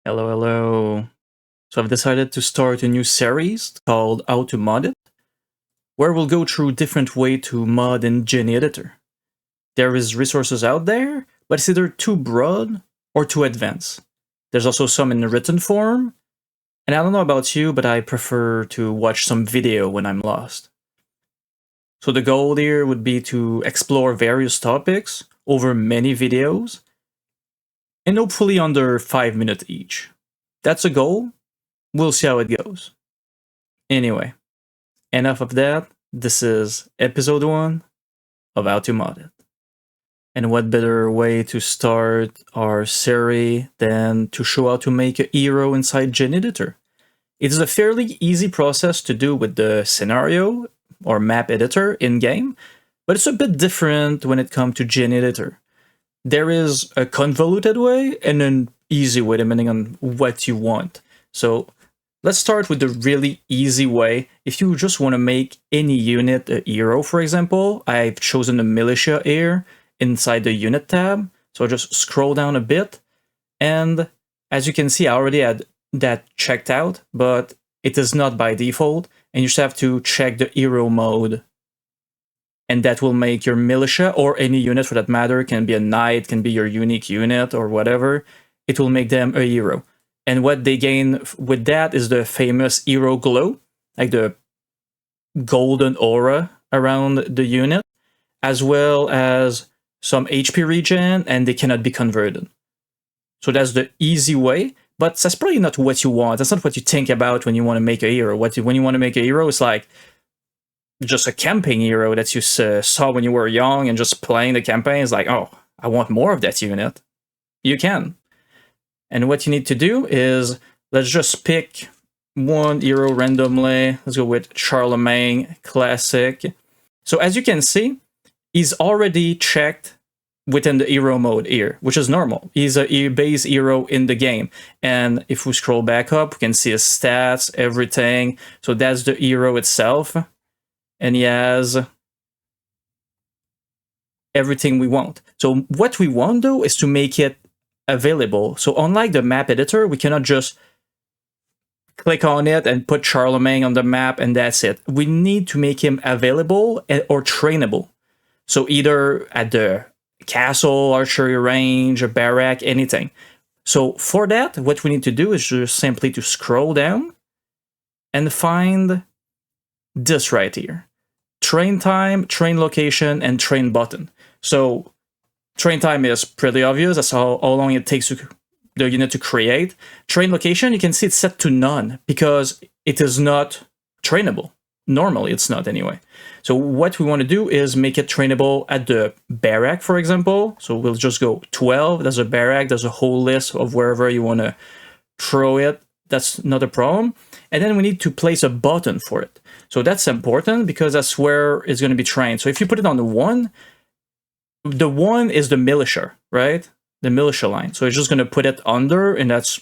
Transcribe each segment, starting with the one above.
Hello, hello. So I've decided to start a new series called How to Mod It, where we'll go through different ways to mod in Genie Editor. There is resources out there, but it's either too broad or too advanced. There's also some in written form, and I don't know about you, but I prefer to watch some video when I'm lost. So the goal here would be to explore various topics over many videos, and hopefully under 5 minutes each. That's a goal. We'll see how it goes. Anyway, enough of that. This is episode 1 of How to Mod It. And what better way to start our series than to show how to make a hero inside Genie Editor. It is a fairly easy process to do with the scenario or map editor in-game, but it's a bit different when it comes to Genie Editor. There is a convoluted way and an easy way depending on what you want. So let's start with the really easy way. If you just want to make any unit a hero, for example, I've chosen a militia here inside the unit tab. So I'll just scroll down a bit. And as you can see, I already had that checked out, but it is not by default. And you just have to check the hero mode. And that will make your militia, or any unit for that matter, can be a knight, can be your unique unit or whatever. It will make them a hero. And what they gain with that is the famous hero glow, like the golden aura around the unit, as well as some HP regen, and they cannot be converted. So that's the easy way, but that's probably not what you want. That's not what you think about when you want to make a hero. When you want to make a hero, it's like just a camping hero that you saw when you were young and just playing the campaign. Is like, oh, I want more of that unit. You can. And what you need to do is, let's just pick one hero randomly. Let's go with Charlemagne Classic. So as you can see, he's already checked within the hero mode here, which is normal. He's a base hero in the game. And if we scroll back up, we can see his stats, everything. So that's the hero itself. And he has everything we want. So what we want, though, is to make it available. So unlike the map editor, we cannot just click on it and put Charlemagne on the map and that's it. We need to make him available or trainable. So either at the castle, archery range, a barrack, anything. So for that, what we need to do is just simply to scroll down and find this right here. Train time, train location, and train button. So train time is pretty obvious. That's how long it takes the unit to create. Train location, you can see it's set to none because it is not trainable. Normally, it's not anyway. So what we want to do is make it trainable at the barrack, for example. So we'll just go 12. There's a barrack. There's a whole list of wherever you want to throw it. That's not a problem. And then we need to place a button for it. So that's important because that's where it's going to be trained. So if you put it on the 1 is the militia, right? The militia line. So it's just going to put it under, and that's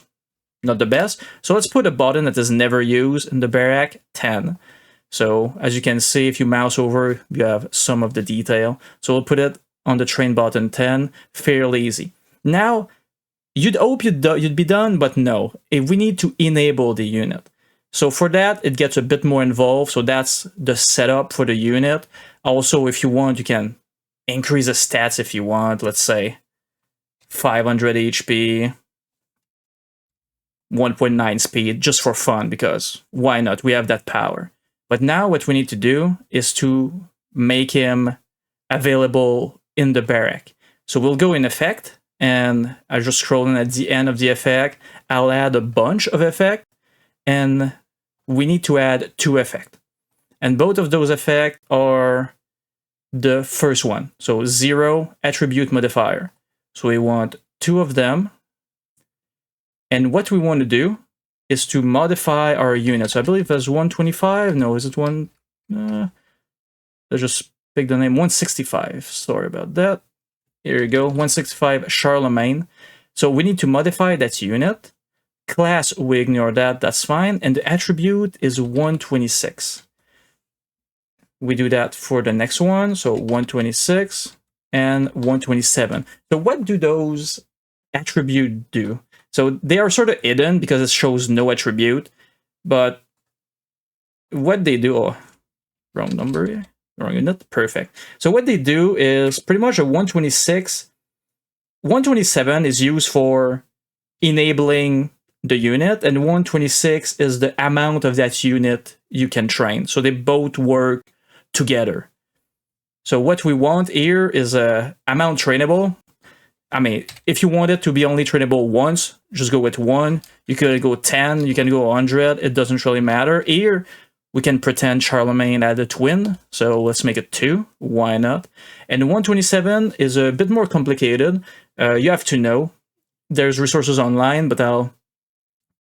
not the best. So let's put a button that is never used in the barrack, 10. So as you can see, if you mouse over, you have some of the detail. So we'll put it on the train button 10, fairly easy. Now, you'd hope you'd be done, but no. We need to enable the unit. So for that, it gets a bit more involved. So that's the setup for the unit. Also, if you want, you can increase the stats if you want. Let's say 500 HP, 1.9 speed, just for fun, because why not? We have that power. But now what we need to do is to make him available in the barrack. So we'll go in effect, and I just scroll in at the end of the effect. I'll add a bunch of effects, and we need to add 2 effects. And both of those effects are the first one. So 0 attribute modifier. So we want 2 of them. And what we want to do is to modify our unit. So I believe there's 125. No, is it one? Let's just pick the name 165. Sorry about that. Here you go, 165 Charlemagne. So we need to modify that unit. Class, we ignore that, that's fine. And the attribute is 126. We do that for the next one. So 126 and 127. So what do those attributes do? So they are sort of hidden because it shows no attribute, but what they do, oh, wrong number here, wrong unit, perfect. So what they do is pretty much a 126, 127 is used for enabling the unit, and 126 is the amount of that unit you can train. So they both work together. So what we want here is a amount trainable. I mean, if you want it to be only trainable once, just go with 1. You could go 10, you can go 100, it doesn't really matter. Here, we can pretend Charlemagne had a twin, so let's make it 2, why not? And 127 is a bit more complicated. You have to know. There's resources online, but I'll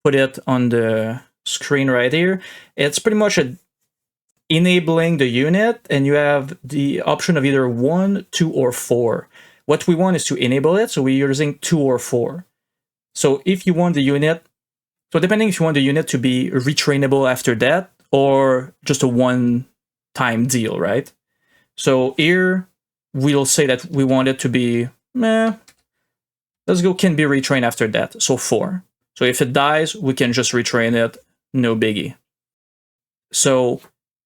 put it on the screen right here. It's pretty much enabling the unit, and you have the option of either 1, 2, or 4. What we want is to enable it, so we're using 2 or 4. So if you want the unit, so depending if you want the unit to be retrainable after that, or just a one-time deal, right? So here, we'll say that we want it to be, let's go can be retrained after that, so 4. So if it dies, we can just retrain it, no biggie. So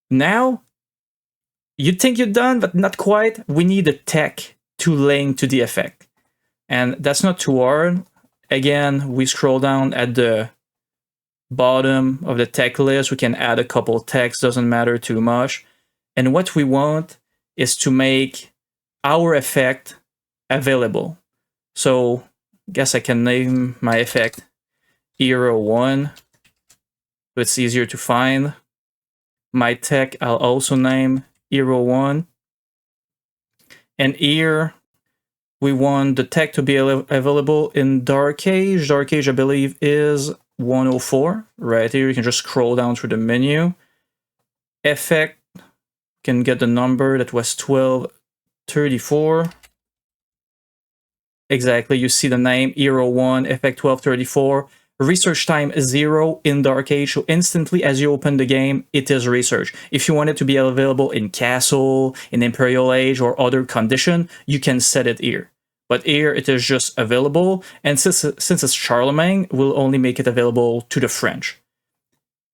now, you'd think you're done, but not quite. We need a tech to link to the effect. And that's not too hard. Again, we scroll down at the bottom of the tech list. We can add a couple techs, doesn't matter too much. And what we want is to make our effect available. So I guess I can name my effect Hero 1, so it's easier to find. My tech I'll also name Hero 1. And here we want the tech to be available in Dark Age. Dark Age, I believe, is 104. Right here, you can just scroll down through the menu. Effect, can get the number that was 1234. Exactly, you see the name Hero 1, Effect 1234. Research time is 0 in Dark Age, so instantly as you open the game, it is research. If you want it to be available in Castle, in Imperial Age, or other condition, you can set it here. But here it is just available, and since it's Charlemagne, we'll only make it available to the French.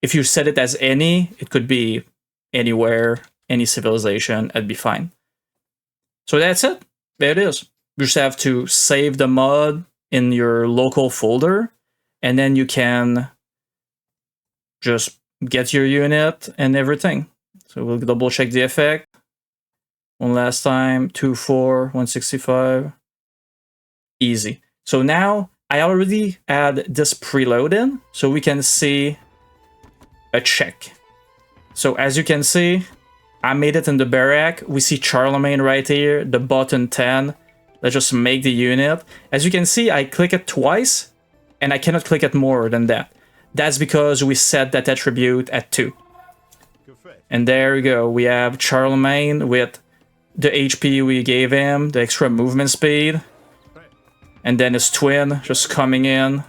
If you set it as any, it could be anywhere, any civilization, it'd be fine. So that's it. There it is. You just have to save the mod in your local folder, and then you can just get your unit and everything. So we'll double check the effect. One last time, 2-4, 165. Easy. So now I already had this preloaded, so we can see a check. So as you can see, I made it in the barrack. We see Charlemagne right here, the button 10. Let's just make the unit. As you can see, I click it twice, and I cannot click it more than that. That's because we set that attribute at 2. And there we go. We have Charlemagne with the HP we gave him, the extra movement speed. And then his twin just coming in.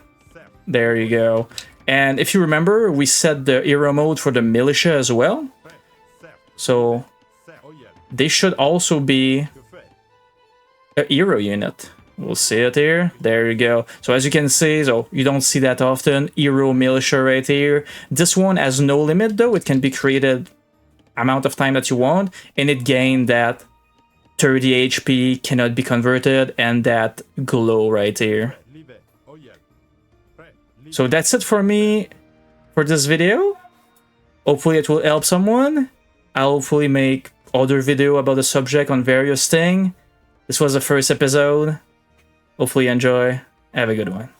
There you go. And if you remember, we set the hero mode for the militia as well. So they should also be a hero unit. We'll see it here. There you go. So as you can see, so you don't see that often. Hero militia right here. This one has no limit though. It can be created amount of time that you want, and it gained that 30 HP, cannot be converted, and that glow right here. So that's it for me for this video. Hopefully it will help someone. I'll hopefully make other video about the subject on various things. This was the first episode. Hopefully you enjoy. Have a good one.